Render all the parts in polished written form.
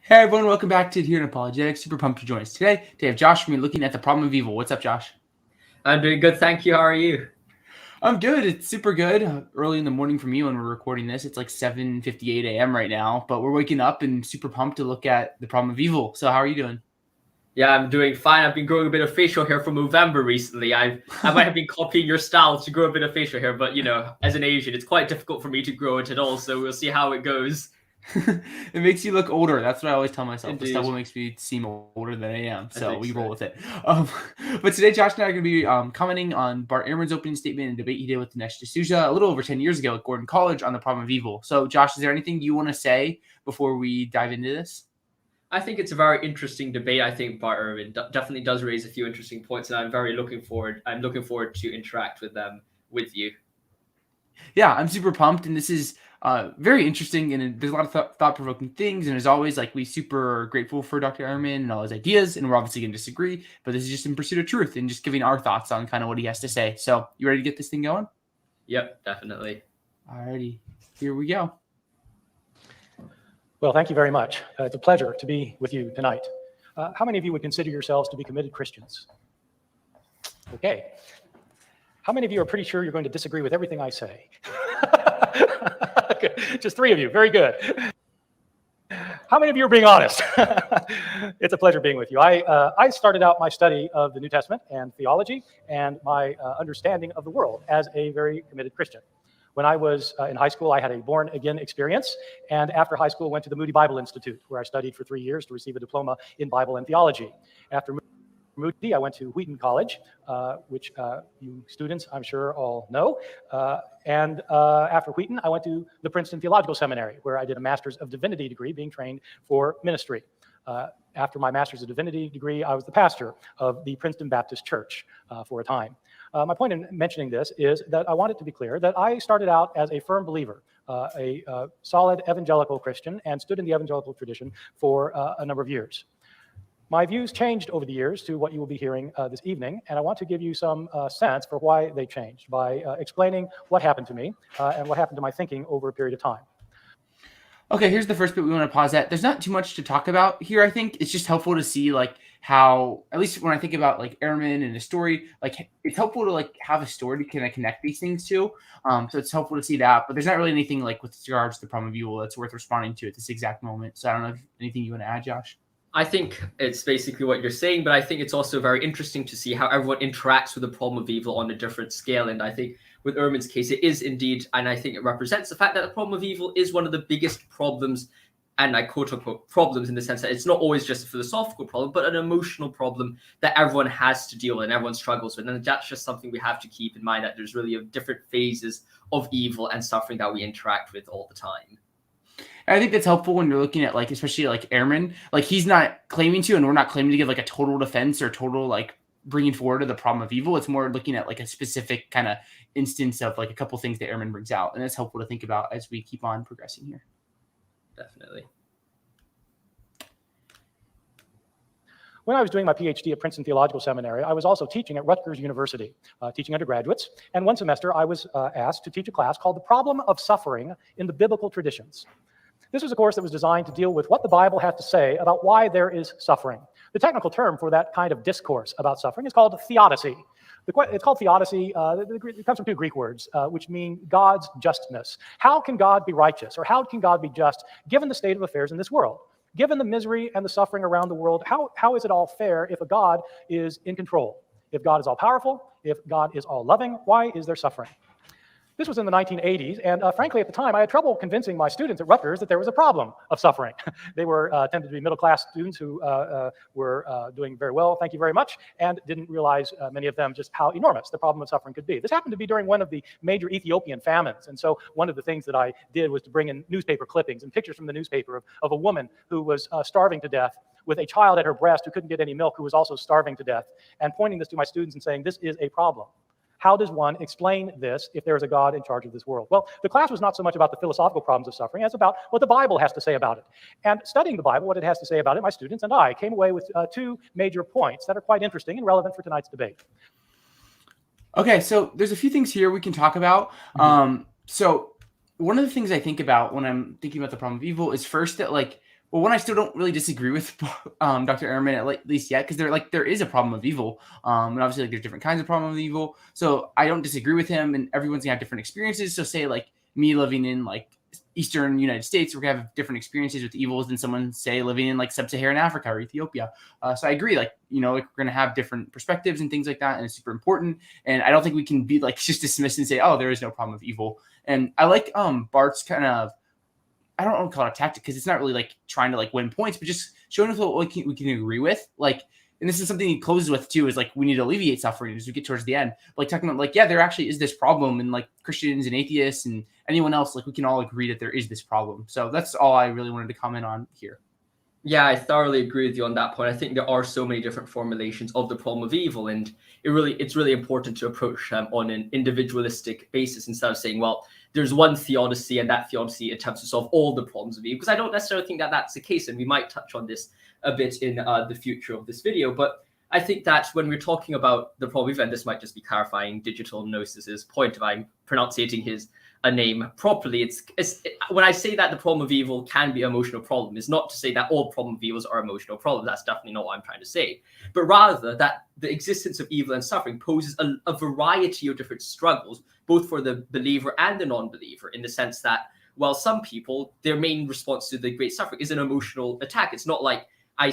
Hey everyone, welcome back to Here in Apologetics. Super pumped to join us today. Today I have Josh from me looking at the problem of evil. What's up, Josh? I'm doing good, thank you. How are you? I'm good. It's super good. Early in the morning for me when we're recording this. It's like 7:58 a.m. right now, but we're waking up and super pumped to look at the problem of evil. So how are you doing? Yeah, I'm doing fine. I've been growing a bit of facial hair for Movember recently. I might have been copying your style to grow a bit of facial hair, but as an Asian, it's quite difficult for me to grow it at all. So we'll see how it goes. It makes you look older. That's what I always tell myself. The stuff Indeed, will makes me seem older than I am. I So think we roll so. with it. Um, but today, Josh and I are going to be commenting on Bart Ehrman's opening statement and debate he did with Dinesh D'Souza a little over 10 years ago at Gordon College on the problem of evil. So, Josh, is there anything you want to say before we dive into this? I think it's a very interesting debate. I think Bart Irwin definitely does raise a few interesting points, and I'm very looking forward. I'm looking forward to interact with them with you. Yeah, I'm super pumped, and this is very interesting, and there's a lot of thought-provoking things, and as always, like, we super grateful for Dr. Ehrman and all his ideas, and we're obviously going to disagree, but this is just in pursuit of truth and just giving our thoughts on kind of what he has to say. So, you ready to get this thing going? Yep, definitely. Alrighty, here we go. Well, thank you very much. It's a pleasure to be with you tonight. How many of you would consider yourselves to be committed Christians? Okay. How many of you are pretty sure you're going to disagree with everything I say? Okay. Just 3 of you. Very good. How many of you are being honest? It's a pleasure being with you. I started out my study of the New Testament and theology and my understanding of the world as a very committed Christian. When I was in high school, I had a born-again experience, and after high school, went to the Moody Bible Institute, where I studied for 3 years to receive a diploma in Bible and theology. After Moody, I went to Wheaton College, which you students, I'm sure, all know. And after Wheaton, I went to the Princeton Theological Seminary, where I did a Master's of Divinity degree, being trained for ministry. After my Master's of Divinity degree, I was the pastor of the Princeton Baptist Church for a time. My point in mentioning this is that I want it to be clear that I started out as a firm believer, a solid evangelical Christian, and stood in the evangelical tradition for a number of years. My views changed over the years to what you will be hearing this evening, and I want to give you some sense for why they changed by explaining what happened to me and what happened to my thinking over a period of time. Okay, here's the first bit we want to pause at. There's not too much to talk about here, I think. It's just helpful to see, like, how, at least when I think about, like, Ehrman and his story, like, it's helpful to, like, have a story to kind of connect these things to. So it's helpful to see that. But there's not really anything, like, with regards to the problem of evil that's worth responding to at this exact moment. So I don't know if anything you want to add, Josh. I think it's basically what you're saying, but I think it's also very interesting to see how everyone interacts with the problem of evil on a different scale. And I think with Ehrman's case, it is indeed, and I think it represents the fact that the problem of evil is one of the biggest problems, and I quote unquote problems, in the sense that it's not always just a philosophical problem, but an emotional problem that everyone has to deal with and everyone struggles with. And that's just something we have to keep in mind, that there's really different phases of evil and suffering that we interact with all the time. I think that's helpful when you're looking at, like, especially like Ehrman, like, he's not claiming to, and we're not claiming to give like a total defense or total like bringing forward of the problem of evil. It's more looking at like a specific kind of instance of like a couple things that Ehrman brings out, and that's helpful to think about as we keep on progressing here. Definitely. When I was doing my PhD at Princeton Theological Seminary, I was also teaching at Rutgers University, teaching undergraduates. And one semester, I was asked to teach a class called The Problem of Suffering in the Biblical Traditions. This was a course that was designed to deal with what the Bible has to say about why there is suffering. The technical term for that kind of discourse about suffering is called theodicy. It's called theodicy. It comes from 2 Greek words, which mean God's justness. How can God be righteous, or how can God be just, given the state of affairs in this world? Given the misery and the suffering around the world, how is it all fair if a God is in control? If God is all powerful, if God is all loving, why is there suffering? This was in the 1980s, and frankly, at the time, I had trouble convincing my students at Rutgers that there was a problem of suffering. They were tended to be middle-class students who were doing very well, thank you very much, and didn't realize, many of them, just how enormous the problem of suffering could be. This happened to be during one of the major Ethiopian famines, and so one of the things that I did was to bring in newspaper clippings and pictures from the newspaper of a woman who was starving to death, with a child at her breast who couldn't get any milk, who was also starving to death, and pointing this to my students and saying, this is a problem. How does one explain this if there is a God in charge of this world? Well, the class was not so much about the philosophical problems of suffering as about what the Bible has to say about it. And studying the Bible, what it has to say about it, my students and I came away with 2 major points that are quite interesting and relevant for tonight's debate. Okay, so there's a few things here we can talk about. So one of the things I think about when I'm thinking about the problem of evil is first that, like, Well, one, I still don't really disagree with Dr. Ehrman at least yet, because there is a problem of evil, and obviously like there's different kinds of problem of evil. So I don't disagree with him, and everyone's gonna have different experiences. So say like me living in like Eastern United States, we're gonna have different experiences with evils than someone say living in like Sub-Saharan Africa or Ethiopia. So I agree, like like we're gonna have different perspectives and things like that, and it's super important. And I don't think we can be like just dismiss and say, oh, there is no problem of evil. And I like Bart's kind of, I don't want to call it a tactic because it's not really like trying to like win points, but just showing us what we can agree with. Like, and this is something he closes with too, is like we need to alleviate suffering as we get towards the end. Like talking about like, yeah, there actually is this problem, and like Christians and atheists and anyone else, like we can all agree that there is this problem. So that's all I really wanted to comment on here. Yeah, I thoroughly agree with you on that point. I think there are so many different formulations of the problem of evil, and it's really important to approach on an individualistic basis instead of saying, well, there's one theodicy and that theodicy attempts to solve all the problems of evil, because I don't necessarily think that that's the case, and we might touch on this a bit in the future of this video. But I think that when we're talking about the problem of evil, and this might just be clarifying Digital Gnosis's point if I'm pronouncing his a name properly, when I say that the problem of evil can be an emotional problem, is not to say that all problem of evils are emotional problems. That's definitely not what I'm trying to say, but rather that the existence of evil and suffering poses a variety of different struggles, both for the believer and the non-believer, in the sense that, well, some people, their main response to the great suffering is an emotional attack. It's not like I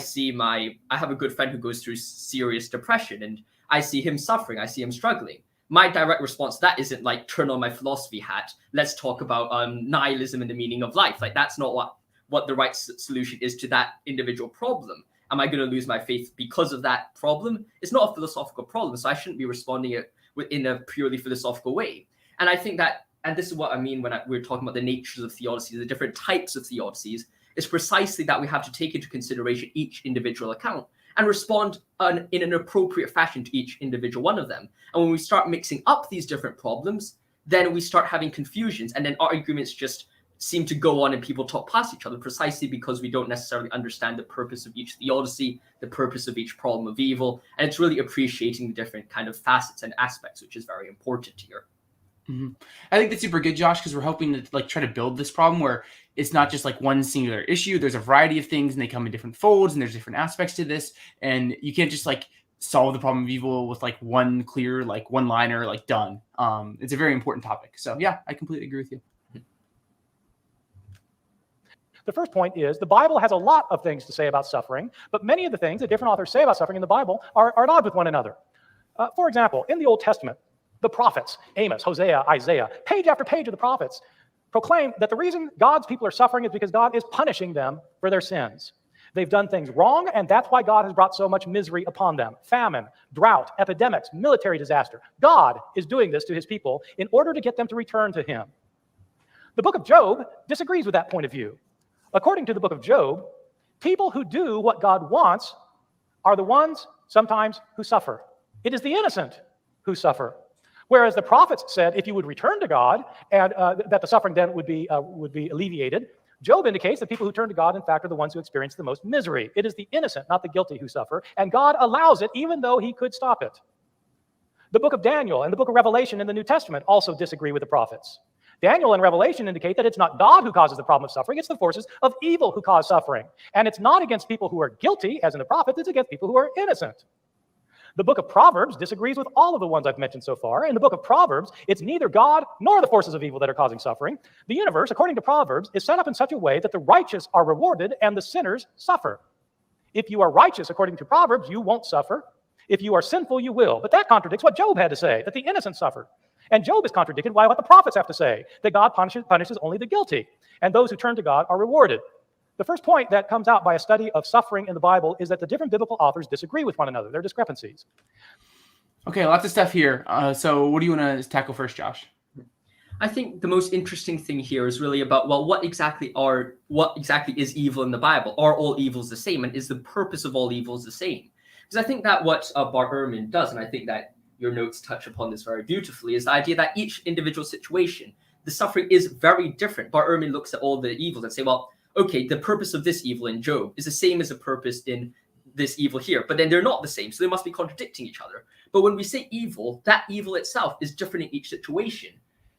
have a good friend who goes through serious depression and I see him suffering, I see him struggling. My direct response to that isn't like, turn on my philosophy hat, let's talk about nihilism and the meaning of life. Like, that's not what the right solution is to that individual problem. Am I going to lose my faith because of that problem? It's not a philosophical problem, so I shouldn't be responding it in a purely philosophical way. And I think that, and this is what I mean when we're talking about the natures of theodicies, the different types of theodicies, is precisely that we have to take into consideration each individual account and respond in an appropriate fashion to each individual one of them. And when we start mixing up these different problems, then we start having confusions, and then arguments just seem to go on and people talk past each other, precisely because we don't necessarily understand the purpose of each theodicy, the purpose of each problem of evil. And it's really appreciating the different kind of facets and aspects, which is very important here. Mm-hmm. I think that's super good, Josh, because we're hoping to like try to build this problem where it's not just like one singular issue. There's a variety of things, and they come in different folds, and there's different aspects to this. And you can't just like solve the problem of evil with like one clear, like one liner, like done. It's a very important topic. So yeah, I completely agree with you. The first point is the Bible has a lot of things to say about suffering, but many of the things that different authors say about suffering in the Bible are at odds with one another. For example, in the Old Testament, the prophets, Amos, Hosea, Isaiah, page after page of the prophets proclaim that the reason God's people are suffering is because God is punishing them for their sins. They've done things wrong, and that's why God has brought so much misery upon them. Famine, drought, epidemics, military disaster. God is doing this to his people in order to get them to return to him. The book of Job disagrees with that point of view. According to the book of Job, people who do what God wants are the ones sometimes who suffer. It is the innocent who suffer. Whereas the prophets said if you would return to God, and that the suffering then would be alleviated, Job indicates that people who turn to God, in fact, are the ones who experience the most misery. It is the innocent, not the guilty, who suffer, and God allows it even though he could stop it. The book of Daniel and the book of Revelation in the New Testament also disagree with the prophets. Daniel and Revelation indicate that it's not God who causes the problem of suffering, it's the forces of evil who cause suffering. And it's not against people who are guilty, as in the prophets, it's against people who are innocent. The book of Proverbs disagrees with all of the ones I've mentioned so far. In the book of Proverbs, it's neither God nor the forces of evil that are causing suffering. The universe, according to Proverbs, is set up in such a way that the righteous are rewarded and the sinners suffer. If you are righteous, according to Proverbs, you won't suffer. If you are sinful, you will. But that contradicts what Job had to say, that the innocent suffer. And Job is contradicted by what the prophets have to say, that God punishes only the guilty, and those who turn to God are rewarded. The first point that comes out by a study of suffering in the Bible is that the different biblical authors disagree with one another. There are discrepancies. Okay, lots of stuff here. So what do you want to tackle first, Josh? I think the most interesting thing here is really about, well, what exactly is evil in the Bible? Are all evils the same? And is the purpose of all evils the same? Because I think that what Bart Ehrman does, and I think that your notes touch upon this very beautifully, is the idea that each individual situation, the suffering is very different. Bart Ehrman looks at all the evils and say, well, okay, the purpose of this evil in Job is the same as the purpose in this evil here, but then they're not the same, so they must be contradicting each other. But when we say evil, that evil itself is different in each situation,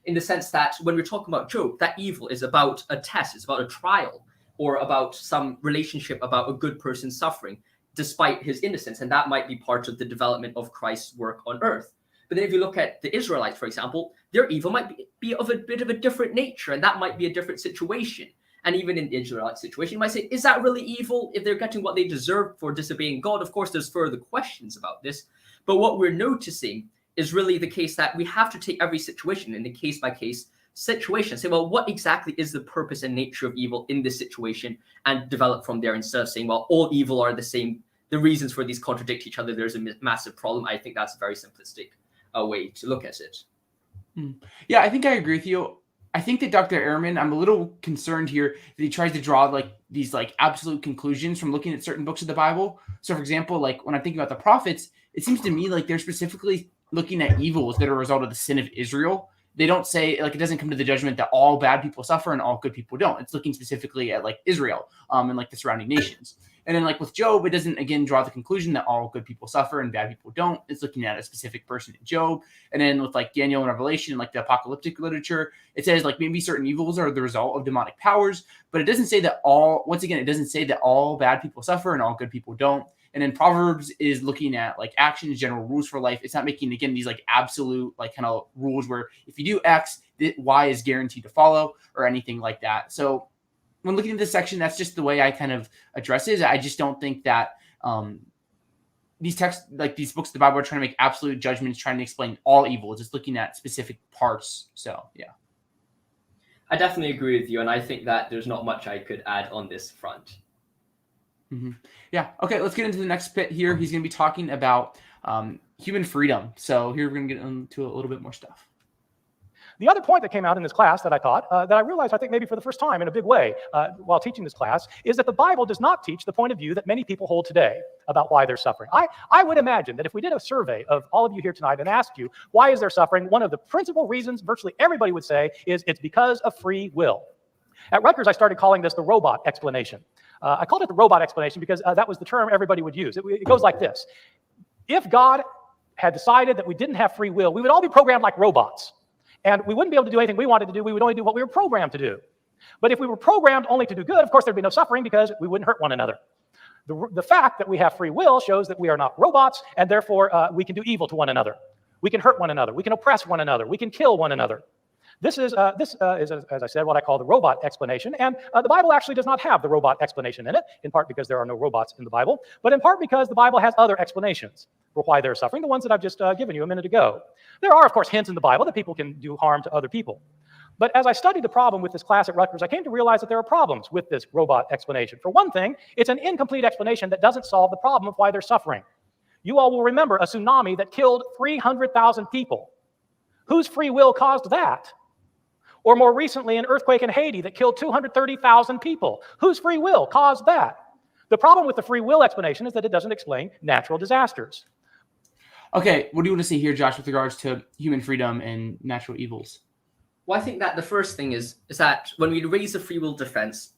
in the sense that when we're talking about Job, that evil is about a test, it's about a trial, or about some relationship about a good person suffering despite his innocence. And that might be part of the development of Christ's work on earth. But then if you look at the Israelites, for example, their evil might be of a bit of a different nature, and that might be a different situation. And even in the Israelite situation, you might say, is that really evil if they're getting what they deserve for disobeying God? Of course, there's further questions about this. But what we're noticing is really the case that we have to take every situation in a case-by-case situation, say, well, what exactly is the purpose and nature of evil in this situation, and develop from there instead of saying, well, all evil are the same. The reasons for these contradict each other. There's a massive problem. I think that's a very simplistic way to look at it. Yeah, I think I agree with you. I think that Dr. Ehrman, I'm a little concerned here that he tries to draw like these like absolute conclusions from looking at certain books of the Bible. So for example, like when I'm thinking about the prophets, it seems to me like they're specifically looking at evils that are a result of the sin of Israel. They don't say, like, it doesn't come to the judgment that all bad people suffer and all good people don't. It's looking specifically at like Israel and like the surrounding nations. And then like with Job, it doesn't again draw the conclusion that all good people suffer and bad people don't. It's looking at a specific person in Job. And then with like Daniel and Revelation, like the apocalyptic literature, it says like maybe certain evils are the result of demonic powers, but it doesn't say that it doesn't say that all bad people suffer and all good people don't. And then Proverbs is looking at like actions, general rules for life. It's not making, again, these like absolute like kind of rules where if you do X, Y is guaranteed to follow or anything like that. So when looking at this section, that's just the way I kind of address it. I just don't think that these texts, like these books of the Bible, are trying to make absolute judgments, trying to explain all evil. It's just looking at specific parts. So, yeah. I definitely agree with you. And I think that there's not much I could add on this front. Mm-hmm. Yeah. Okay. Let's get into the next bit here. He's going to be talking about human freedom. So here we're going to get into a little bit more stuff. The other point that came out in this class that I taught, that I realized I think maybe for the first time in a big way while teaching this class, is that the Bible does not teach the point of view that many people hold today about why they're suffering. I would imagine that if we did a survey of all of you here tonight and asked you, why is there suffering, one of the principal reasons virtually everybody would say is it's because of free will. At Rutgers, I started calling this the robot explanation. I called it the robot explanation because that was the term everybody would use. It goes like this. If God had decided that we didn't have free will, we would all be programmed like robots. And we wouldn't be able to do anything we wanted to do. We would only do what we were programmed to do. But if we were programmed only to do good, of course, there'd be no suffering because we wouldn't hurt one another. The fact that we have free will shows that we are not robots, and therefore we can do evil to one another. We can hurt one another. We can oppress one another. We can kill one another. This is, as I said, what I call the robot explanation. And the Bible actually does not have the robot explanation in it, in part because there are no robots in the Bible, but in part because the Bible has other explanations for why they're suffering, the ones that I've just given you a minute ago. There are, of course, hints in the Bible that people can do harm to other people. But as I studied the problem with this class at Rutgers, I came to realize that there are problems with this robot explanation. For one thing, it's an incomplete explanation that doesn't solve the problem of why they're suffering. You all will remember a tsunami that killed 300,000 people. Whose free will caused that? Or more recently, an earthquake in Haiti that killed 230,000 people. Whose free will caused that? The problem with the free will explanation is that it doesn't explain natural disasters. Okay, what do you want to say here, Josh, with regards to human freedom and natural evils? Well, I think that the first thing is that when we raise the free will defense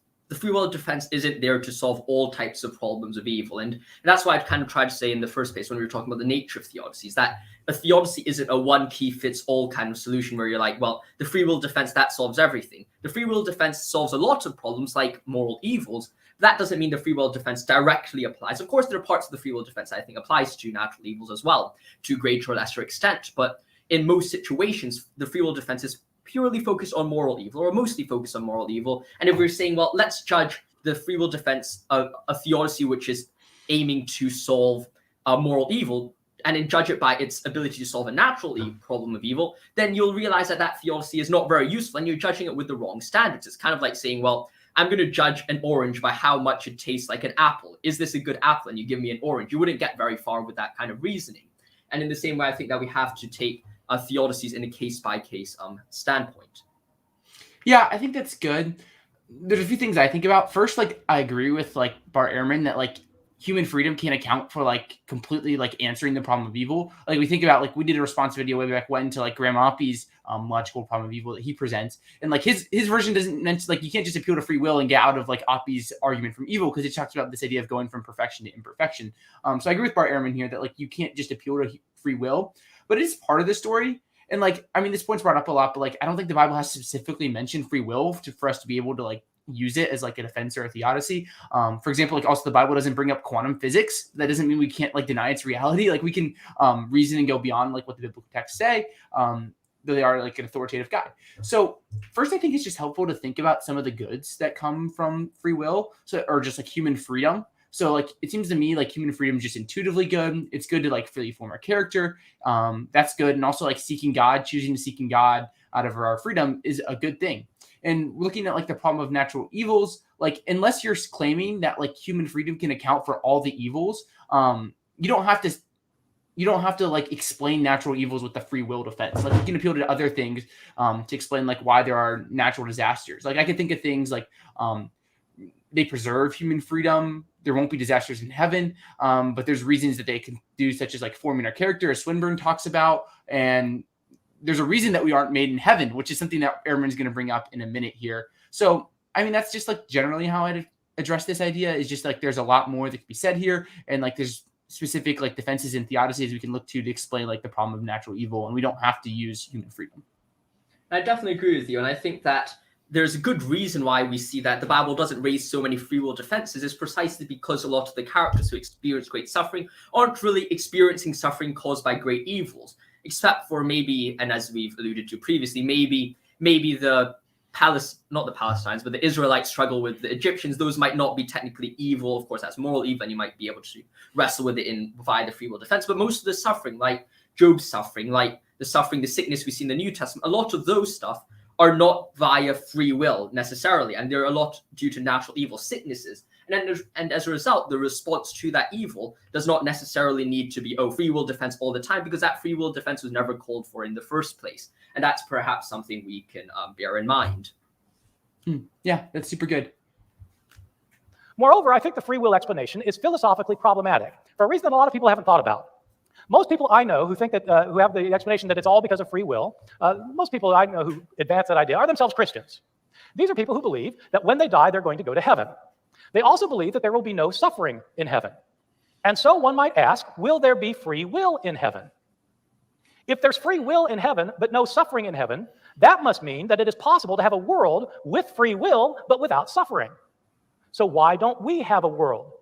isn't there to solve all types of problems of evil. And that's why I kind of tried to say in the first place when we were talking about the nature of theodicies, that a theodicy isn't a one-key-fits-all kind of solution where you're like, well, the free will defense, that solves everything. The free will defense solves a lot of problems like moral evils. That doesn't mean the free will defense directly applies. Of course, there are parts of the free will defense I think applies to natural evils as well, to greater or lesser extent. But in most situations, the free will defense is purely focused on moral evil, or mostly focused on moral evil. And if we're saying, well, let's judge the free will defense of a theodicy which is aiming to solve moral evil, and then judge it by its ability to solve a natural problem of evil, then you'll realize that that theodicy is not very useful, and you're judging it with the wrong standards. It's kind of like saying, well, I'm going to judge an orange by how much it tastes like an apple. Is this a good apple? And you give me an orange. You wouldn't get very far with that kind of reasoning. And in the same way, I think that we have to take theodicies in a case-by-case standpoint. Yeah, I think that's good. There's a few things I think about. First, like, I agree with like Bart Ehrman that like human freedom can't account for like completely like answering the problem of evil. Like we think about, like we did a response video way back when to like Grandma Oppie's logical problem of evil that he presents, and like his version doesn't mention, like you can't just appeal to free will and get out of like Oppie's argument from evil, because it talks about this idea of going from perfection to imperfection. So I agree with Bart Ehrman here that like you can't just appeal to free will, but it is part of the story. And like, I mean, this point's brought up a lot, but like I don't think the Bible has specifically mentioned free will for us to be able to like use it as like a defense or a theodicy. For example, like also the Bible doesn't bring up quantum physics. That doesn't mean we can't like deny its reality. Like we can reason and go beyond like what the biblical texts say. They are like an authoritative guide. So first, I think it's just helpful to think about some of the goods that come from free will, or just like human freedom. So like it seems to me like human freedom is just intuitively good. It's good to like freely form our character. That's good, and also like choosing to seeking God out of our freedom is a good thing. And looking at like the problem of natural evils, like unless you're claiming that like human freedom can account for all the evils, you don't have to like explain natural evils with the free will defense. Like you can appeal to other things to explain like why there are natural disasters. Like I can think of things like they preserve human freedom. There won't be disasters in heaven, but there's reasons that they can do, such as like forming our character, as Swinburne talks about. And there's a reason that we aren't made in heaven, which is something that Ehrman's going to bring up in a minute here. So, I mean, that's just like generally how I'd address this idea, is just like there's a lot more that can be said here. And like there's specific like defenses and theodicies we can look to explain like the problem of natural evil, and we don't have to use human freedom. I definitely agree with you, and I think that there's a good reason why we see that the Bible doesn't raise so many free will defenses is precisely because a lot of the characters who experience great suffering aren't really experiencing suffering caused by great evils, except for maybe, and as we've alluded to previously, maybe the not the Palestinians, but the Israelites struggle with the Egyptians. Those might not be technically evil. Of course, that's moral evil, and you might be able to wrestle with it via the free will defense. But most of the suffering, like Job's suffering, like the sickness we see in the New Testament, a lot of those stuff are not via free will necessarily, and they're a lot due to natural evil, sicknesses. And as a result, the response to that evil does not necessarily need to be, free will defense all the time, because that free will defense was never called for in the first place. And that's perhaps something we can bear in mind. Yeah, that's super good. Moreover, I think the free will explanation is philosophically problematic for a reason that a lot of people haven't thought about. Most people I know who think that, who have the explanation that it's all because of free will, most people I know who advance that idea are themselves Christians. These are people who believe that when they die, they're going to go to heaven. They also believe that there will be no suffering in heaven. And so one might ask, will there be free will in heaven? If there's free will in heaven, but no suffering in heaven, that must mean that it is possible to have a world with free will, but without suffering. So why don't we have a world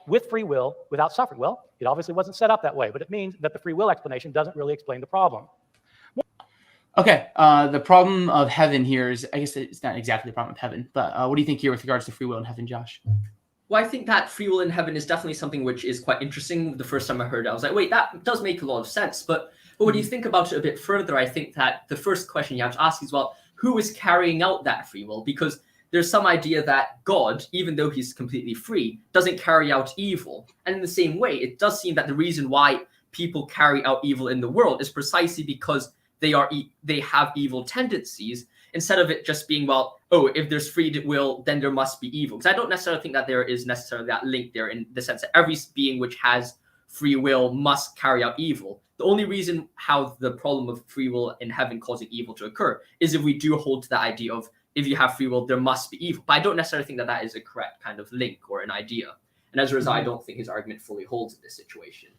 with free will without suffering? Well, it obviously wasn't set up that way, but it means that the free will explanation doesn't really explain the problem. Okay, the problem of heaven here is, I guess it's not exactly the problem of heaven, but what do you think here with regards to free will in heaven, Josh? Well, I think that free will in heaven is definitely something which is quite interesting. The first time I heard it, I was like, wait, that does make a lot of sense. But when you think about it a bit further, I think that the first question you have to ask is, well, who is carrying out that free will? Because there's some idea that God, even though he's completely free, doesn't carry out evil. And in the same way, it does seem that the reason why people carry out evil in the world is precisely because they have evil tendencies, instead of it just being, well, if there's free will, then there must be evil. Because I don't necessarily think that there is necessarily that link there, in the sense that every being which has free will must carry out evil. The only reason how the problem of free will in heaven causing evil to occur is if we do hold to the idea of, if you have free will, there must be evil. But I don't necessarily think that that is a correct kind of link or an idea. And as a result, I don't think his argument fully holds in this situation.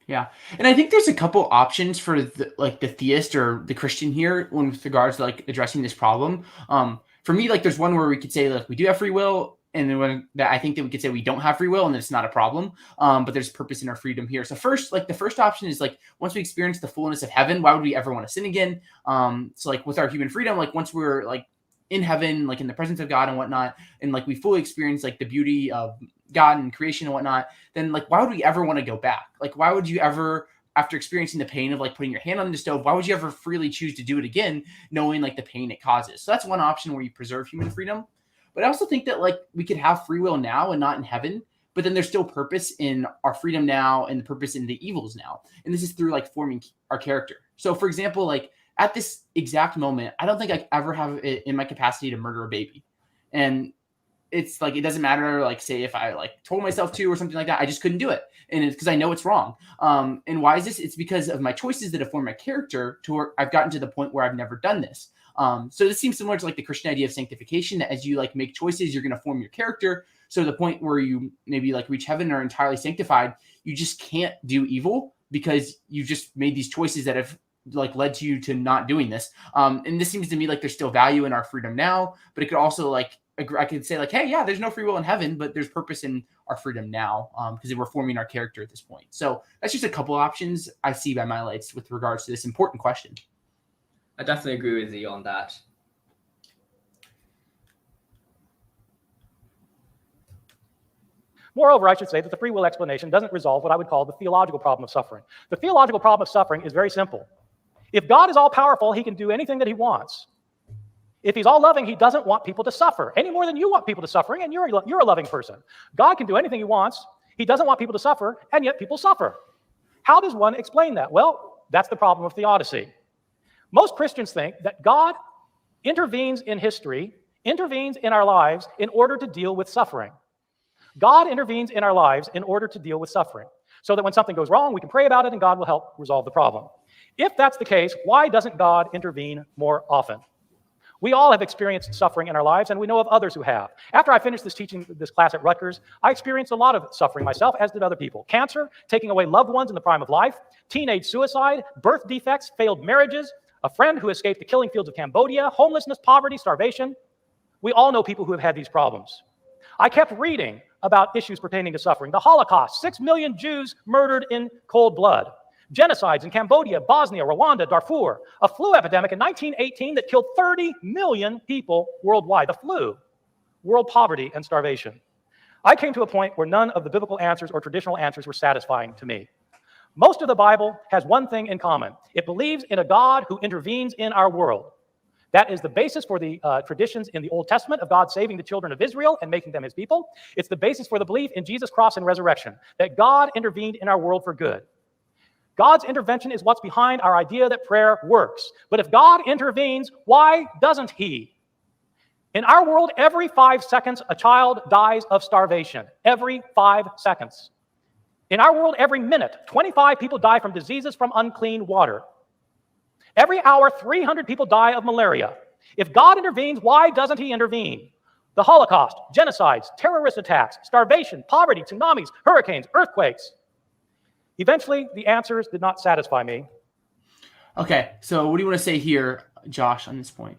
Yeah. And I think there's a couple options for the theist or the Christian here with regards to like addressing this problem. For me, like there's one where we could say like we do have free will, and then one that I think that we could say we don't have free will and that it's not a problem. But there's purpose in our freedom here. So first, like the first option is like, once we experience the fullness of heaven, why would we ever want to sin again? So like with our human freedom, like once we're like in heaven, like in the presence of God and whatnot, and like we fully experience like the beauty of God and creation and whatnot, then like why would we ever want to go back? Like why would you ever, after experiencing the pain of like putting your hand on the stove, why would you ever freely choose to do it again, knowing like the pain it causes? So that's one option where you preserve human freedom. But I also think that like we could have free will now and not in heaven, but then there's still purpose in our freedom now and the purpose in the evils now. And this is through like forming our character. So for example, like at this exact moment, I don't think I ever have it in my capacity to murder a baby. And it's like, it doesn't matter, like say if I like told myself to or something like that, I just couldn't do it. And it's because I know it's wrong. And why is this? It's because of my choices that have formed my character to where I've gotten to the point where I've never done this. So this seems similar to like the Christian idea of sanctification, that as you like make choices, you're going to form your character. So the point where you maybe like reach heaven or entirely sanctified, you just can't do evil because you just made these choices that have like led to you to not doing this. And this seems to me like there's still value in our freedom now, but it could also like I could say like, hey, yeah, there's no free will in heaven, but there's purpose in our freedom now, because we're forming our character at this point. So that's just a couple options I see by my lights with regards to this important question. I definitely agree with you on that. Moreover, I should say that the free will explanation doesn't resolve what I would call the theological problem of suffering. The theological problem of suffering is very simple. If God is all-powerful, he can do anything that he wants. If he's all-loving, he doesn't want people to suffer any more than you want people to suffer, and you're a loving person. God can do anything he wants. He doesn't want people to suffer, and yet people suffer. How does one explain that? Well, that's the problem of theodicy. Most Christians think that God intervenes in history, intervenes in our lives in order to deal with suffering. God intervenes in our lives in order to deal with suffering, so that when something goes wrong, we can pray about it and God will help resolve the problem. If that's the case, why doesn't God intervene more often? We all have experienced suffering in our lives, and we know of others who have. After I finished this class at Rutgers, I experienced a lot of suffering myself, as did other people. Cancer, taking away loved ones in the prime of life, teenage suicide, birth defects, failed marriages, a friend who escaped the killing fields of Cambodia, homelessness, poverty, starvation. We all know people who have had these problems. I kept reading about issues pertaining to suffering. The Holocaust, 6 million Jews murdered in cold blood. Genocides in Cambodia, Bosnia, Rwanda, Darfur. A flu epidemic in 1918 that killed 30 million people worldwide. The flu, world poverty and starvation. I came to a point where none of the biblical answers or traditional answers were satisfying to me. Most of the Bible has one thing in common. It believes in a God who intervenes in our world. That is the basis for the traditions in the Old Testament of God saving the children of Israel and making them his people. It's the basis for the belief in Jesus' cross and resurrection, that God intervened in our world for good. God's intervention is what's behind our idea that prayer works. But if God intervenes, why doesn't he? In our world, every 5 seconds, a child dies of starvation. Every 5 seconds. In our world, every minute, 25 people die from diseases from unclean water. Every hour, 300 people die of malaria. If God intervenes, why doesn't he intervene? The Holocaust, genocides, terrorist attacks, starvation, poverty, tsunamis, hurricanes, earthquakes. Eventually, the answers did not satisfy me. Okay, so what do you want to say here, Josh, on this point?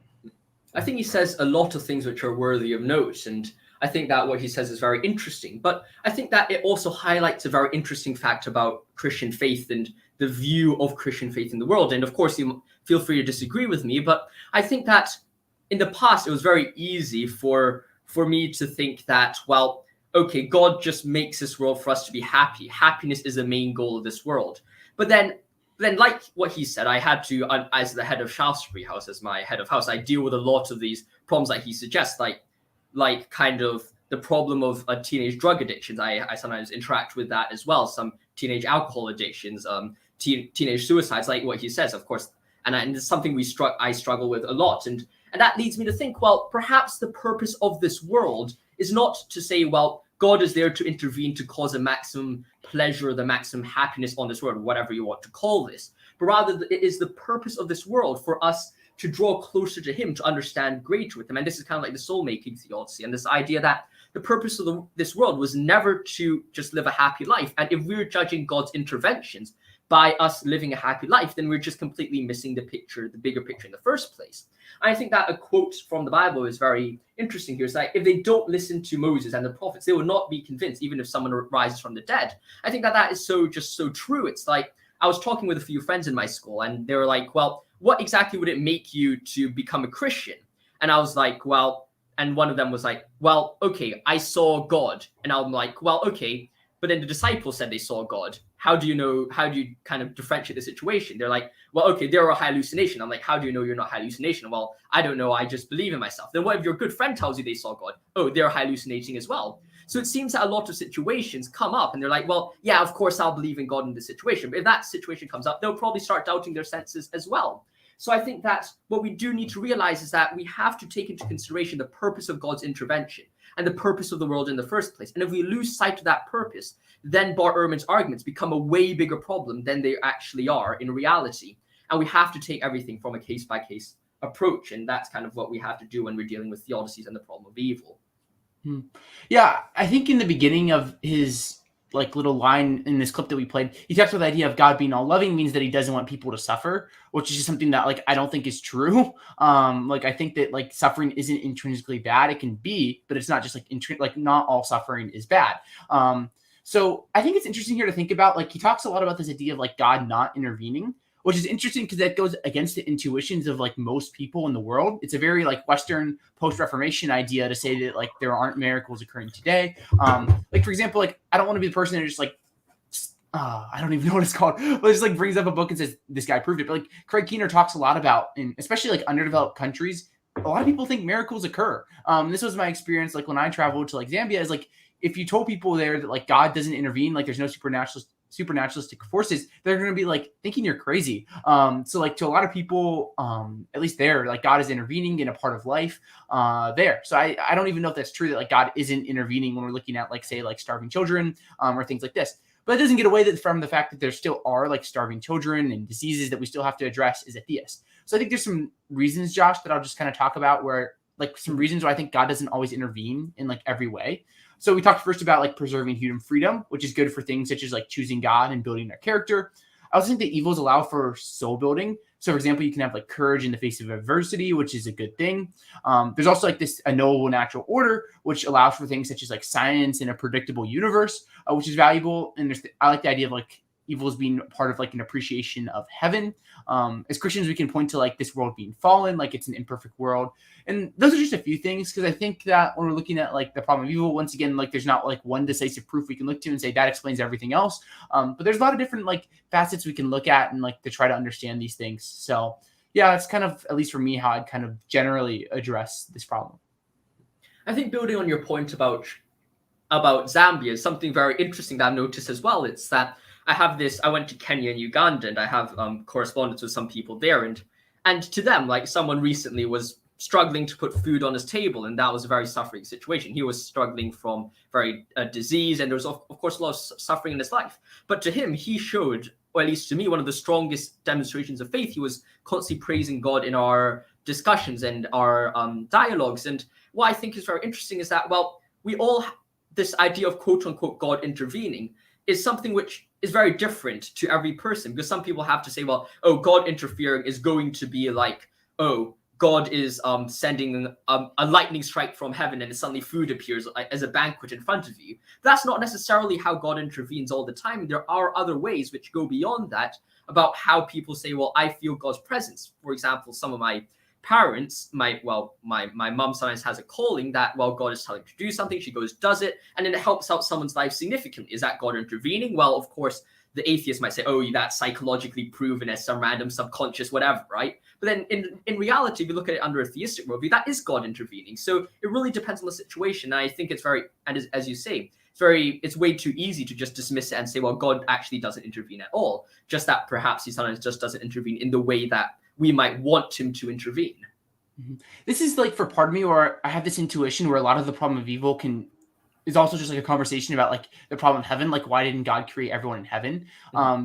I think he says a lot of things which are worthy of note, and I think that what he says is very interesting. But I think that it also highlights a very interesting fact about Christian faith and the view of Christian faith in the world. And of course, you feel free to disagree with me, but I think that in the past, it was very easy for me to think that, well, okay, God just makes this world for us to be happy. Happiness is the main goal of this world. But then like what he said, I had to, as the head of Shaftesbury House, as my head of house, I deal with a lot of these problems that he suggests, like kind of the problem of teenage drug addictions. I sometimes interact with that as well. Some teenage alcohol addictions, teenage suicides, like what he says, of course. And it's something I struggle with a lot. And that leads me to think, well, perhaps the purpose of this world is not to say, well, God is there to intervene to cause a maximum pleasure, the maximum happiness on this world, whatever you want to call this. But rather, it is the purpose of this world for us to draw closer to him, to understand greater with him. And this is kind of like the soul-making theology, and this idea that the purpose of this world was never to just live a happy life. And if we're judging God's interventions by us living a happy life, then we're just completely missing the picture, the bigger picture in the first place. And I think that a quote from the Bible is very interesting here. It's like, if they don't listen to Moses and the prophets, they will not be convinced, even if someone rises from the dead. I think that is so true. It's like, I was talking with a few friends in my school, and they were like, well, what exactly would it make you to become a Christian? And I was like, well, and one of them was like, well, okay, I saw God. And I'm like, well, okay, but then the disciples said they saw God. How do you kind of differentiate the situation? They're like, well, okay, they're a hallucination. I'm like, how do you know you're not hallucination? Well, I don't know. I just believe in myself. Then what if your good friend tells you they saw God? Oh, they're hallucinating as well. So it seems that a lot of situations come up and they're like, well, yeah, of course I'll believe in God in this situation. But if that situation comes up, they'll probably start doubting their senses as well. So I think that what we do need to realize is that we have to take into consideration the purpose of God's intervention and the purpose of the world in the first place. And if we lose sight of that purpose, then Bart Ehrman's arguments become a way bigger problem than they actually are in reality. And we have to take everything from a case-by-case approach. And that's kind of what we have to do when we're dealing with theodicies and the problem of evil. Yeah, I think in the beginning of his like little line in this clip that we played, he talks about the idea of God being all loving means that he doesn't want people to suffer, which is just something that like I don't think is true. Like I think that like suffering isn't intrinsically bad. It can be, but it's not just like like not all suffering is bad. So I think it's interesting here to think about, like he talks a lot about this idea of like God not intervening, which is interesting because that goes against the intuitions of like most people in the world. It's a very like Western post-Reformation idea to say that like there aren't miracles occurring today. Like for example, like I don't want to be the person who just like I don't even know what it's called, but just like brings up a book and says this guy proved it. But like Craig Keener talks a lot about, in especially like underdeveloped countries, a lot of people think miracles occur. This was my experience like when I traveled to like Zambia. Is like if you told people there that like God doesn't intervene, like there's no supernaturalistic forces, they're going to be like thinking you're crazy. So like to a lot of people, at least there, like God is intervening in a part of life there. So I don't even know if that's true that like God isn't intervening when we're looking at like say like starving children or things like this. But it doesn't get away from the fact that there still are like starving children and diseases that we still have to address as a theist. So I think there's some reasons, Josh, that I'll just kind of talk about where like some reasons why I think God doesn't always intervene in like every way. So we talked first about like preserving human freedom, which is good for things such as like choosing God and building our character. I also think that evils allow for soul building. So for example, you can have like courage in the face of adversity, which is a good thing. There's also like this a knowable natural order, which allows for things such as like science and a predictable universe, which is valuable. And I like the idea of like evil as being part of like an appreciation of heaven. As Christians, we can point to like this world being fallen, like it's an imperfect world. And those are just a few things, because I think that when we're looking at like the problem of evil, once again, like there's not like one decisive proof we can look to and say that explains everything else. But there's a lot of different like facets we can look at and like to try to understand these things. So yeah, that's kind of, at least for me, how I'd kind of generally address this problem. I think building on your point about Zambia is something very interesting that I've noticed as well. It's that I went to Kenya and Uganda, and I have correspondence with some people there, and to them, like someone recently was struggling to put food on his table, and that was a very suffering situation. He was struggling from very disease, and there was of course a lot of suffering in his life. But to him, he showed, or at least to me, one of the strongest demonstrations of faith. He was constantly praising God in our discussions and our dialogues. And what I think is very interesting is that, well, this idea of quote unquote God intervening is something which is very different to every person, because some people have to say, well, oh, God interfering is going to be like, oh, God is sending a lightning strike from heaven and suddenly food appears as a banquet in front of you. That's not necessarily how God intervenes all the time. There are other ways which go beyond that, about how people say, well, I feel God's presence. For example, some of my parents, my mom sometimes has a calling that, well, God is telling her to do something, she goes, does it, and then it helps out someone's life significantly. Is that God intervening? Well, of course, the atheist might say, oh, that's psychologically proven as some random subconscious whatever, right? But then in reality, if you look at it under a theistic worldview, that is God intervening. So it really depends on the situation. And I think it's very, and as you say, it's way too easy to just dismiss it and say, well, God actually doesn't intervene at all. Just that perhaps he sometimes just doesn't intervene in the way that we might want him to intervene. Mm-hmm. This is like for part of me where I have this intuition where a lot of the problem of evil is also just like a conversation about like the problem of heaven. Like, why didn't God create everyone in heaven?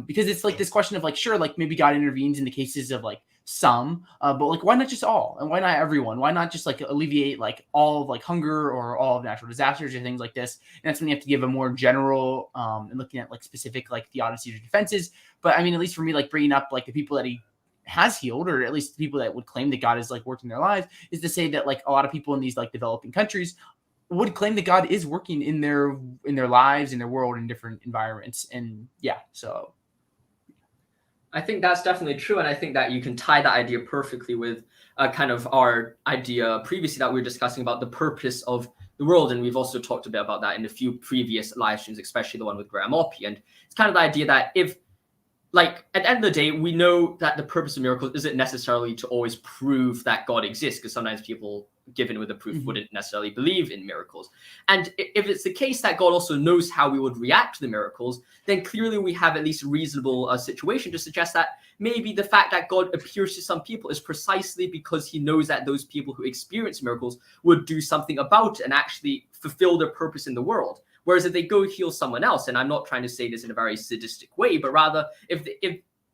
Because it's like this question of like, sure, like maybe God intervenes in the cases of like some, but like, why not just all? And why not everyone? Why not just like alleviate like all of like hunger or all of natural disasters or things like this? And that's when you have to give a more general and looking at like specific like theodicies or defenses. But I mean, at least for me, like bringing up like the people that he has healed, or at least the people that would claim that God is like working their lives, is to say that like a lot of people in these like developing countries would claim that God is working in their lives, in their world, in different environments. And yeah, so I think that's definitely true. And I think that you can tie that idea perfectly with kind of our idea previously that we were discussing about the purpose of the world. And we've also talked a bit about that in a few previous live streams, especially the one with Graham Oppie. And it's kind of the idea that if, like, at the end of the day, we know that the purpose of miracles isn't necessarily to always prove that God exists, because sometimes people, given with a proof, wouldn't necessarily believe in miracles. And if it's the case that God also knows how we would react to the miracles, then clearly we have at least a reasonable situation to suggest that maybe the fact that God appears to some people is precisely because he knows that those people who experience miracles would do something about it and actually fulfill their purpose in the world. Whereas if they go heal someone else, and I'm not trying to say this in a very sadistic way, but rather if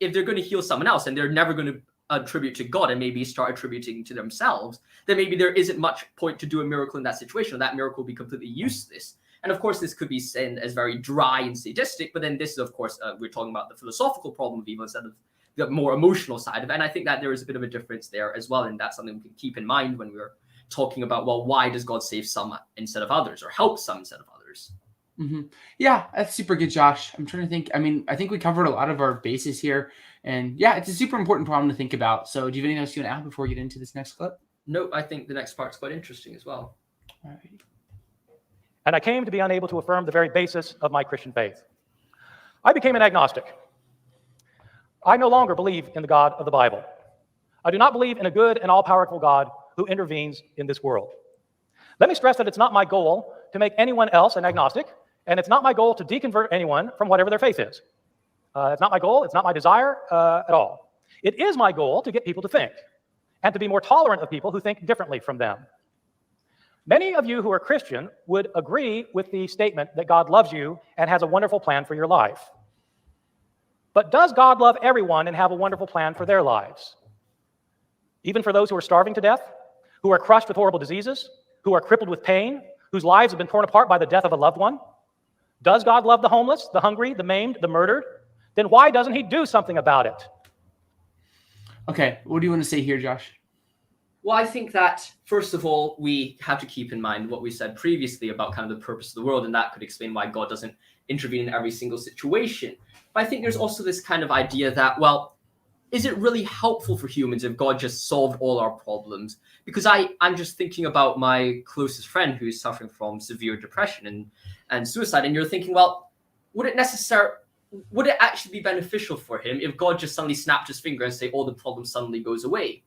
they're going to heal someone else and they're never going to attribute to God and maybe start attributing to themselves, then maybe there isn't much point to do a miracle in that situation, or that miracle will be completely useless. And of course, this could be seen as very dry and sadistic, but then this is, of course, we're talking about the philosophical problem of evil instead of the more emotional side of it. And I think that there is a bit of a difference there as well, and that's something we can keep in mind when we're talking about, well, why does God save some instead of others, or help some instead of others? Mm-hmm. Yeah, that's super good, Josh. I'm trying to think. I mean, I think we covered a lot of our bases here. And yeah, it's a super important problem to think about. So do you have anything else you want to add before we get into this next clip? No, I think the next part's quite interesting as well. All right. And I came to be unable to affirm the very basis of my Christian faith. I became an agnostic. I no longer believe in the God of the Bible. I do not believe in a good and all-powerful God who intervenes in this world. Let me stress that it's not my goal to make anyone else an agnostic, and it's not my goal to deconvert anyone from whatever their faith is. It's not my goal, it's not my desire at all. It is my goal to get people to think, and to be more tolerant of people who think differently from them. Many of you who are Christian would agree with the statement that God loves you and has a wonderful plan for your life. But does God love everyone and have a wonderful plan for their lives? Even for those who are starving to death, who are crushed with horrible diseases, who are crippled with pain, whose lives have been torn apart by the death of a loved one? Does God love the homeless, the hungry, the maimed, the murdered? Then why doesn't he do something about it? Okay, what do you want to say here, Josh? Well, I think that, first of all, we have to keep in mind what we said previously about kind of the purpose of the world, and that could explain why God doesn't intervene in every single situation. But I think there's also this kind of idea that, well, is it really helpful for humans if God just solved all our problems? Because I'm just thinking about my closest friend who's suffering from severe depression and suicide, and you're thinking, well, would it actually be beneficial for him if God just suddenly snapped his finger and say all the problem suddenly goes away?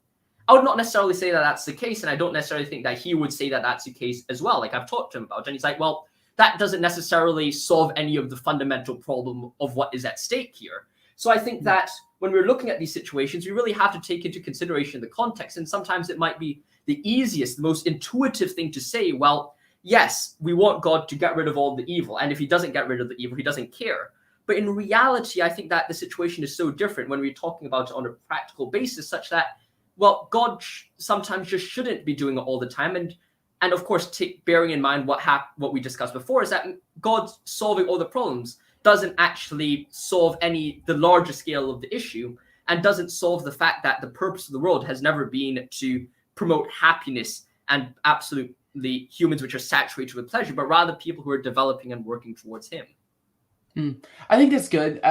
I would not necessarily say that that's the case, and I don't necessarily think that he would say that that's the case as well. Like I've talked to him about it, and he's like, well, that doesn't necessarily solve any of the fundamental problem of what is at stake here. So I think that when we're looking at these situations, we really have to take into consideration the context, and sometimes it might be the easiest, the most intuitive thing to say, well, yes, we want God to get rid of all the evil, and if he doesn't get rid of the evil, he doesn't care. But in reality, I think that the situation is so different when we're talking about it on a practical basis, such that, well, God sometimes just shouldn't be doing it all the time. And of course, bearing in mind what we discussed before is that God solving all the problems doesn't actually solve the larger scale of the issue, and doesn't solve the fact that the purpose of the world has never been to promote happiness and absolutely humans which are saturated with pleasure, but rather people who are developing and working towards him. I think that's good.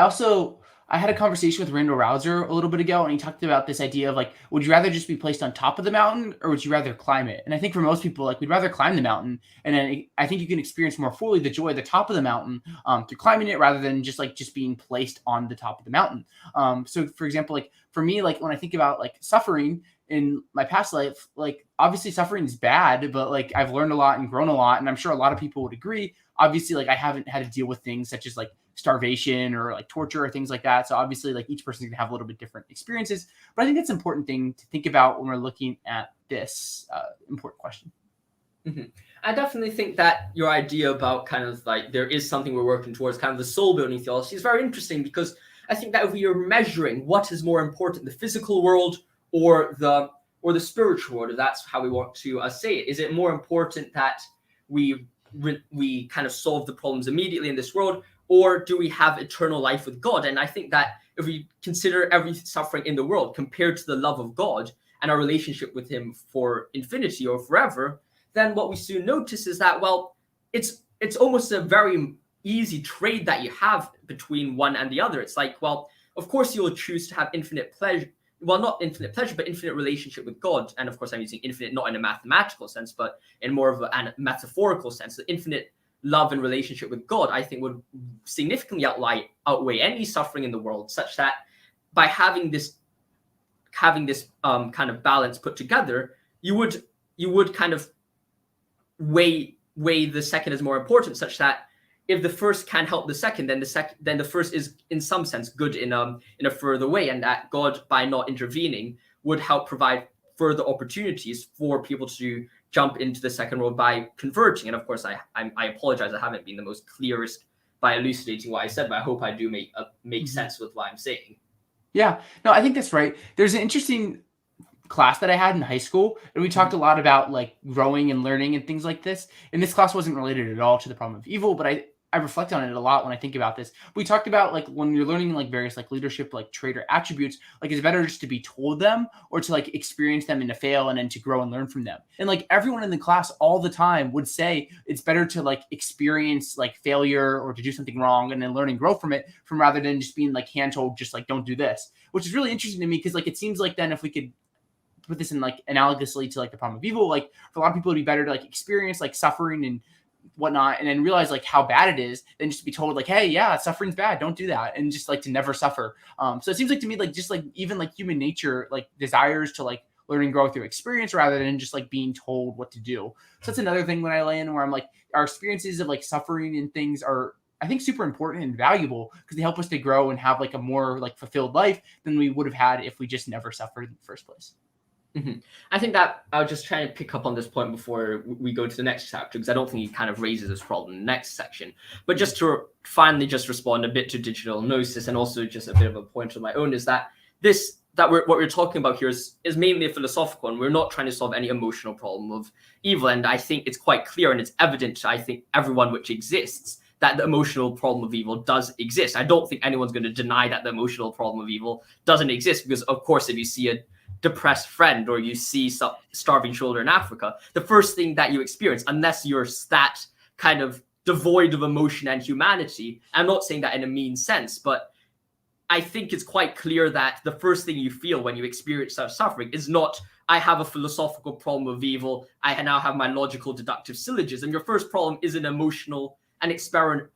I had a conversation with Randall Rouser a little bit ago, and he talked about this idea of like, would you rather just be placed on top of the mountain, or would you rather climb it? And I think for most people, like, we'd rather climb the mountain, and then I think you can experience more fully the joy at the top of the mountain through climbing it, rather than just being placed on the top of the mountain. So for example, like for me, like when I think about like suffering in my past life, like obviously suffering is bad, but like I've learned a lot and grown a lot, and I'm sure a lot of people would agree. Obviously, like I haven't had to deal with things such as like starvation or like torture or things like that. So obviously, like each person can have a little bit different experiences. But I think that's an important thing to think about when we're looking at this important question. Mm-hmm. I definitely think that your idea about kind of like there is something we're working towards, kind of the soul building theology, is very interesting, because I think that if we are measuring what is more important, the physical world or the spiritual world, if that's how we want to say it, is it more important that we kind of solve the problems immediately in this world, or do we have eternal life with God? And I think that if we consider every suffering in the world compared to the love of God and our relationship with him for infinity or forever, then what we soon notice is that, well, it's almost a very easy trade that you have between one and the other. It's like, well, of course you'll choose to have infinite pleasure. Well, not infinite pleasure, but infinite relationship with God. And of course, I'm using infinite not in a mathematical sense, but in more of a metaphorical sense. The infinite love and relationship with God, I think, would significantly outweigh any suffering in the world, such that by having this kind of balance put together, you would kind of weigh the second as more important, such that if the first can help the second, then the first is in some sense good in a further way, and that God, by not intervening, would help provide further opportunities for people to jump into the second world by converting. And of course, I apologize, I haven't been the most clearest by elucidating what I said, but I hope I do make sense with what I'm saying. Yeah, no, I think that's right. There's an interesting class that I had in high school, and we talked a lot about like growing and learning and things like this. And this class wasn't related at all to the problem of evil, but I reflect on it a lot when I think about this. We talked about like when you're learning like various like leadership like trait or attributes, like it's better just to be told them or to like experience them and to fail and then to grow and learn from them. And like everyone in the class all the time would say it's better to like experience like failure or to do something wrong and then learn and grow from it, from rather than just being like hand told just like don't do this, which is really interesting to me because like it seems like then if we could put this in like analogously to like the problem of evil, like for a lot of people it'd be better to like experience like suffering and whatnot and then realize like how bad it is than just to be told like, hey, yeah, suffering's bad, don't do that, and just like to never suffer. So it seems like to me like just like even like human nature like desires to like learn and grow through experience rather than just like being told what to do. So that's another thing when I lay in where I'm like our experiences of like suffering and things are I think super important and valuable because they help us to grow and have like a more like fulfilled life than we would have had if we just never suffered in the first place. Mm-hmm. I think that I was just trying to pick up on this point before we go to the next chapter, because I don't think he kind of raises this problem in the next section. But just to finally just respond a bit to digital gnosis and also just a bit of a point of my own is that what we're talking about here is mainly a philosophical one. We're not trying to solve any emotional problem of evil. And I think it's quite clear and it's evident to, I think, everyone which exists that the emotional problem of evil does exist. I don't think anyone's going to deny that the emotional problem of evil doesn't exist because, of course, if you see a depressed friend or you see some starving children in Africa, the first thing that you experience, unless you're that kind of devoid of emotion and humanity, I'm not saying that in a mean sense, but I think it's quite clear that the first thing you feel when you experience such suffering is not, I have a philosophical problem of evil, I now have my logical deductive syllogism. Your first problem is an emotional and experiential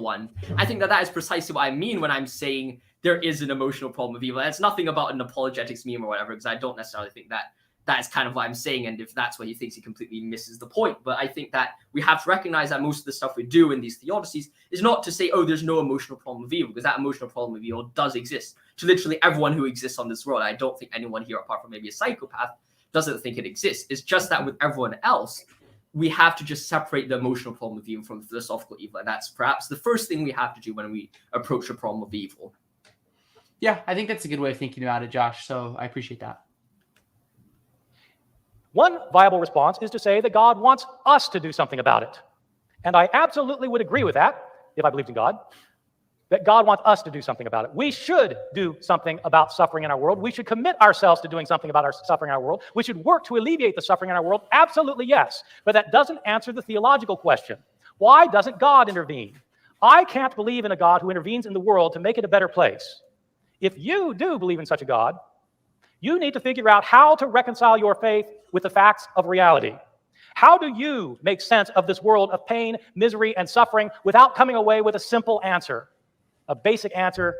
one. I think that is precisely what I mean when I'm saying there is an emotional problem of evil. And it's nothing about an apologetics meme or whatever, because I don't necessarily think that is kind of what I'm saying. And if that's what he thinks, he completely misses the point. But I think that we have to recognize that most of the stuff we do in these theodicies is not to say, oh, there's no emotional problem of evil, because that emotional problem of evil does exist to literally everyone who exists on this world. I don't think anyone here, apart from maybe a psychopath, doesn't think it exists. It's just that with everyone else, we have to just separate the emotional problem of evil from the philosophical evil. And that's perhaps the first thing we have to do when we approach the problem of evil. Yeah, I think that's a good way of thinking about it, Josh. So I appreciate that. One viable response is to say that God wants us to do something about it. And I absolutely would agree with that, if I believed in God, that God wants us to do something about it. We should do something about suffering in our world. We should commit ourselves to doing something about our suffering in our world. We should work to alleviate the suffering in our world. Absolutely, yes. But that doesn't answer the theological question. Why doesn't God intervene? I can't believe in a God who intervenes in the world to make it a better place. If you do believe in such a God, you need to figure out how to reconcile your faith with the facts of reality. How do you make sense of this world of pain, misery, and suffering without coming away with a simple answer? A basic answer,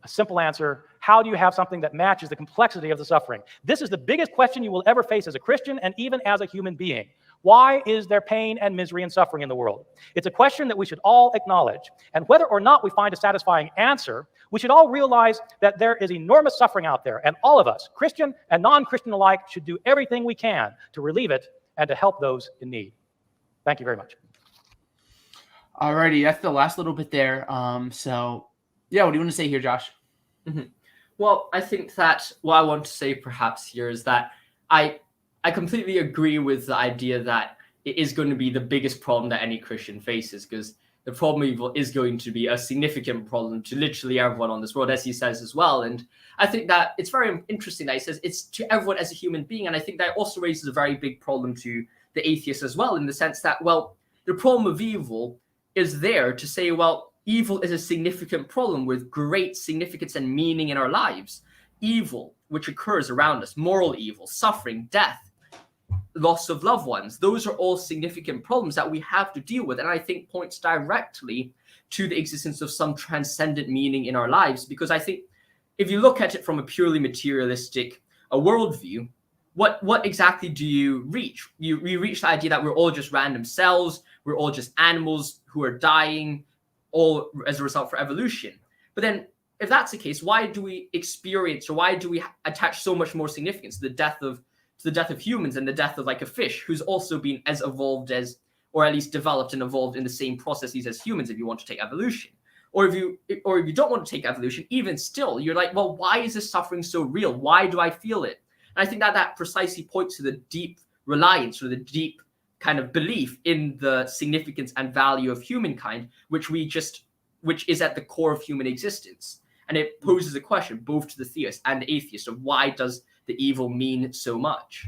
a simple answer. How do you have something that matches the complexity of the suffering? This is the biggest question you will ever face as a Christian and even as a human being. Why is there pain and misery and suffering in the world? It's a question that we should all acknowledge. And whether or not we find a satisfying answer, we should all realize that there is enormous suffering out there. And all of us, Christian and non-Christian alike, should do everything we can to relieve it and to help those in need. Thank you very much. Alrighty, that's the last little bit there. So yeah, what do you want to say here, Josh? Mm-hmm. Well, I think that what I want to say perhaps here is that I completely agree with the idea that it is going to be the biggest problem that any Christian faces, because the problem of evil is going to be a significant problem to literally everyone on this world, as he says as well. And I think that it's very interesting that he says it's to everyone as a human being. And I think that also raises a very big problem to the atheists as well, in the sense that, well, the problem of evil is there to say, well, evil is a significant problem with great significance and meaning in our lives. Evil, which occurs around us, moral evil, suffering, death, loss of loved ones, those are all significant problems that we have to deal with. And I think points directly to the existence of some transcendent meaning in our lives. Because I think if you look at it from a purely materialistic worldview, what exactly do you reach? You reach the idea that we're all just random cells, we're all just animals who are dying, all as a result for evolution. But then if that's the case, why do we experience, or why do we attach so much more significance to the death of humans and the death of like a fish who's also been as evolved as, or at least developed and evolved in the same processes as humans, if you want to take evolution? or if you don't want to take evolution, even still, you're like, well, why is this suffering so real? Why do I feel it? And I think that precisely points to the deep reliance, or the deep kind of belief in the significance and value of humankind, which is at the core of human existence. And it poses a question both to the theist and the atheist of why does the evil mean so much?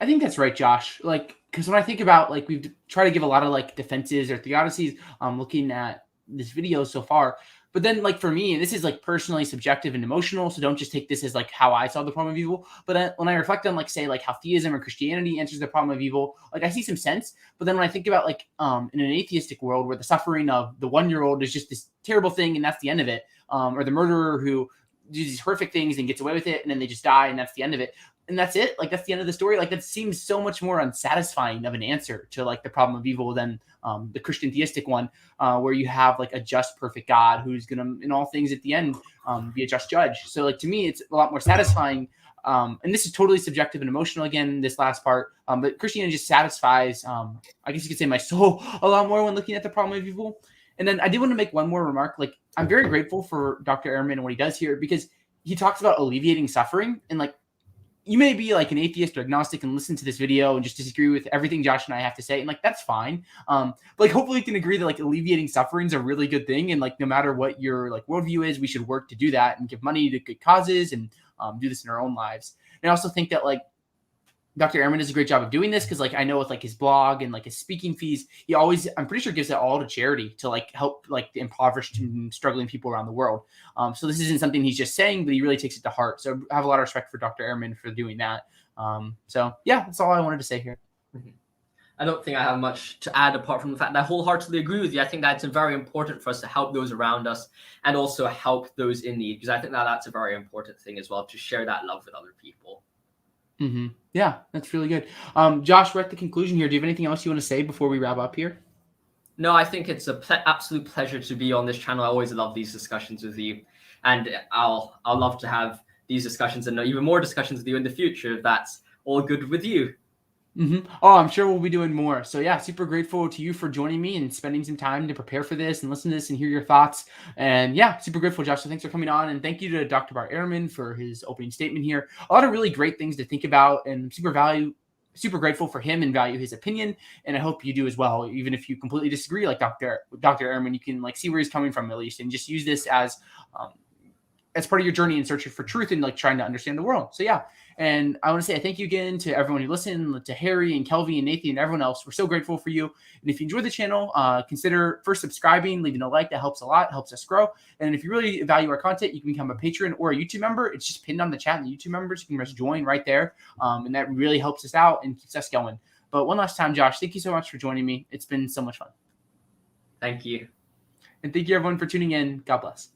I think that's right, Josh. Like, because when I think about, like, we've tried to give a lot of like defenses or theodicies, looking at this video so far. But then, like, for me, this is like personally subjective and emotional. So don't just take this as like how I saw the problem of evil. But when I reflect on, like, say, like how theism or Christianity answers the problem of evil, like I see some sense. But then when I think about, like, in an atheistic world where the suffering of the 1-year-old is just this terrible thing and that's the end of it, or the murderer who does these horrific things and gets away with it and then they just die and that's the end of it. And that's it. Like, that's the end of the story. Like, that seems so much more unsatisfying of an answer to like the problem of evil than the Christian theistic one, where you have like a just, perfect God who's going to, in all things at the end, be a just judge. So like, to me, it's a lot more satisfying. And this is totally subjective and emotional again, this last part. But Christianity just satisfies, I guess you could say, my soul a lot more when looking at the problem of evil. And then I did want to make one more remark. Like, I'm very grateful for Dr. Ehrman and what he does here, because he talks about alleviating suffering. And like, you may be like an atheist or agnostic and listen to this video and just disagree with everything Josh and I have to say. And like, that's fine. But like, hopefully you can agree that like alleviating suffering is a really good thing. And like, no matter what your like worldview is, we should work to do that and give money to good causes and do this in our own lives. And I also think that like Dr. Ehrman does a great job of doing this, because like I know with like his blog and like his speaking fees, he always, I'm pretty sure, gives it all to charity to like help like the impoverished and struggling people around the world. So this isn't something he's just saying, but he really takes it to heart. So I have a lot of respect for Dr. Ehrman for doing that. So yeah, that's all I wanted to say here. I don't think I have much to add apart from the fact that I wholeheartedly agree with you. I think that it's very important for us to help those around us and also help those in need, because I think that that's a very important thing as well, to share that love with other people. Mm-hmm. Yeah, that's really good. Josh, we're at the conclusion here. Do you have anything else you want to say before we wrap up here? No, I think it's an absolute pleasure to be on this channel. I always love these discussions with you, and I'll love to have these discussions and even more discussions with you in the future, if that's all good with you. Mm-hmm. Oh, I'm sure we'll be doing more. So yeah, super grateful to you for joining me and spending some time to prepare for this and listen to this and hear your thoughts. And yeah, super grateful, Josh. So thanks for coming on. And thank you to Dr. Bart Ehrman for his opening statement here. A lot of really great things to think about, and super grateful for him and value his opinion. And I hope you do as well. Even if you completely disagree, like Dr. Ehrman, you can like see where he's coming from at least, and just use this as part of your journey in searching for truth and like trying to understand the world. So yeah. And I want to say thank you again to everyone who listened, to Harry and Kelvy and Nathan and everyone else. We're so grateful for you. And if you enjoy the channel, consider first subscribing, leaving a like. That helps a lot, helps us grow. And if you really value our content, you can become a patron or a YouTube member. It's just pinned on the chat, and the YouTube members, you can press join right there. And that really helps us out and keeps us going. But one last time, Josh, thank you so much for joining me. It's been so much fun. Thank you. And thank you everyone for tuning in. God bless.